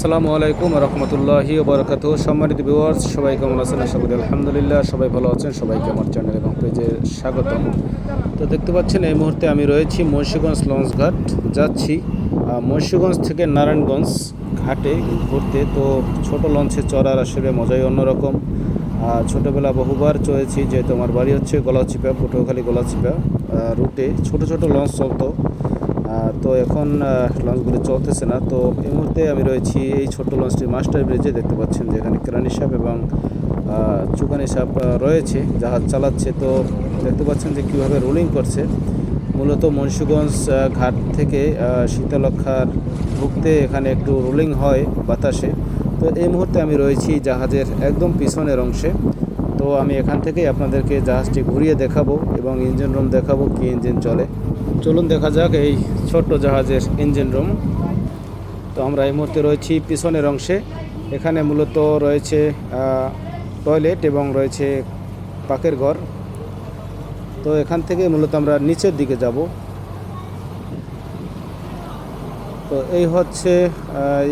আসসালামু আলাইকুম রহমতুল্লাহি ওবরাকাতুহু। সম্মানিত ভিউয়ার্স, সবাই কেমন আছেন? আশা করি আলহামদুলিল্লাহ সবাই ভালো আছেন। সবাইকে আমার চ্যানেল এবং পেজে স্বাগতম। তো দেখতে পাচ্ছেন এই মুহূর্তে আমি রয়েছি মুন্সিগঞ্জ লঞ্চ ঘাট যাচ্ছি। মুন্সিগঞ্জ থেকে নারায়ণগঞ্জ ঘাটে ঘুরতে। তো ছোট লঞ্চে চড়ার আসলে মজাই অন্যরকম। ছোটোবেলা বহুবার চড়েছি, যেহেতু আমার বাড়ি হচ্ছে গলাচিপা, পটুয়াখালী গলাচিপা রুটে ছোট ছোট লঞ্চ চলতো। তো এখন লঞ্চগুলি চলতেছে না। তো এই মুহূর্তে আমি রয়েছি এই ছোট্ট লঞ্চটি মাস্টার ব্রিজে। দেখতে পাচ্ছেন যে এখানে কেরানি সাহেব এবং চুকানি সাহেব রয়েছে, জাহাজ চালাচ্ছে। তো দেখতে পাচ্ছেন যে কীভাবে রোলিং করছে। মূলত মুন্সিগঞ্জ ঘাট থেকে শীতলক্ষার ঢুকতে এখানে একটু রোলিং হয় বাতাসে। তো এই মুহূর্তে আমি রয়েছি জাহাজের একদম পিছনের অংশে। তো আমি এখান থেকেই আপনাদেরকে জাহাজটি ঘুরিয়ে দেখাবো এবং ইঞ্জিন রুম দেখাবো, কি ইঞ্জিন চলে। চলুন দেখা যাক এই ছোট্ট জাহাজের ইঞ্জিন রুম। তো আমরা এই মুহূর্তে রয়েছি পিছনের অংশে। এখানে মূলত রয়েছে টয়লেট এবং রয়েছে পাকের ঘর। তো এখান থেকে মূলত আমরা নিচের দিকে যাব। তো এই হচ্ছে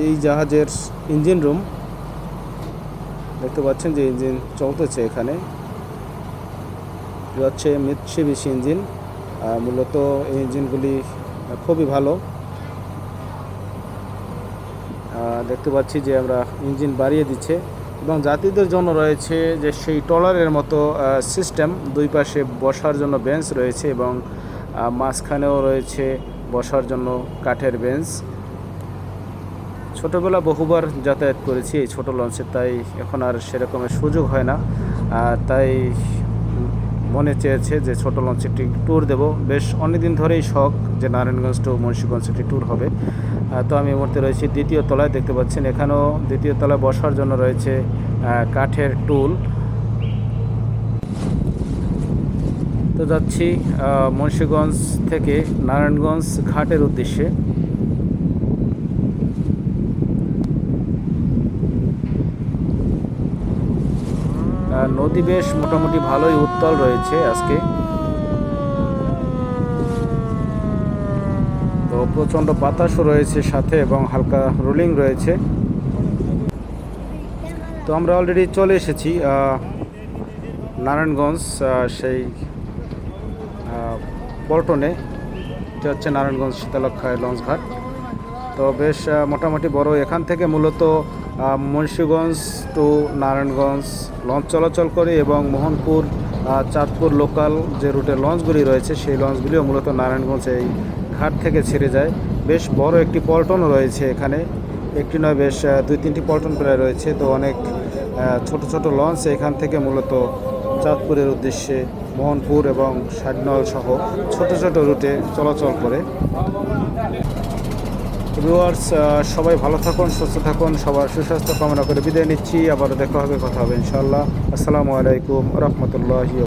এই জাহাজের ইঞ্জিন রুম। দেখতে পাচ্ছেন যে ইঞ্জিন চলতেছে এখানে। হচ্ছে মিৎসুবিশি ইঞ্জিন। মূলত এই ইঞ্জিনগুলি খুবই ভালো। দেখতে পাচ্ছি যে আমরা ইঞ্জিন বাড়িয়ে দিচ্ছে এবং যাত্রীদের জন্য রয়েছে যে সেই ট্রলারের মতো সিস্টেম। দুই পাশে বসার জন্য বেঞ্চ রয়েছে এবং মাঝখানেও রয়েছে বসার জন্য কাঠের বেঞ্চ। ছোটোবেলা বহুবার যাতায়াত করেছি এই ছোটো লঞ্চে, তাই এখন আর সেরকমের সুযোগ হয় না। তাই মনে চেয়েছে যে ছোটো লঞ্চে একটি ট্যুর দেব। বেশ অনেকদিন ধরেই শখ যে নারায়ণগঞ্জ টু মুন্সিগঞ্জ একটি ট্যুর হবে। তো আমি এই মুহূর্তে রয়েছি দ্বিতীয় তলায়। দেখতে পাচ্ছেন এখানেও দ্বিতীয় তলায় বসার জন্য রয়েছে কাঠের টুল। তো যাচ্ছি মুন্সিগঞ্জ থেকে নারায়ণগঞ্জ ঘাটের উদ্দেশ্যে। নদী বেশ মোটামুটি ভালোই উত্তাল রয়েছে আজকে। তো প্রচণ্ড বাতাসও রয়েছে সাথে এবং হালকা রোলিং রয়েছে। তো আমরা অলরেডি চলে এসেছি নারায়ণগঞ্জ সেই পল্টনে। এটা হচ্ছে নারায়ণগঞ্জ শীতলক্ষা লঞ্চ ঘাট। তো বেশ মোটামুটি বড়। এখান থেকে মূলত মুন্সিগঞ্জ টু নারায়ণগঞ্জ লঞ্চ চলাচল করে এবং মোহনপুর চাঁদপুর লোকাল যে রুটে লঞ্চগুলি রয়েছে সেই লঞ্চগুলিও মূলত নারায়ণগঞ্জ এই ঘাট থেকে ছেড়ে যায়। বেশ বড় একটি পল্টনও রয়েছে এখানে, একটি নয় বেশ দুই তিনটি পল্টন প্রায় রয়েছে। তো অনেক ছোট ছোট লঞ্চ এখান থেকে মূলত চাঁদপুরের উদ্দেশ্যে মোহনপুর এবং ষাটনল সহ ছোট ছোট রুটে চলাচল করে। ভিউয়ার্স, সবাই ভালো থাকুন, সুস্থ থাকুন, সবার সুস্বাস্থ্য কামনা করে বিদায় নিচ্ছি। আবারও দেখা হবে, কথা হবে ইনশাআল্লাহ। আসসালামু আলাইকুম রহমতুল্লাহি।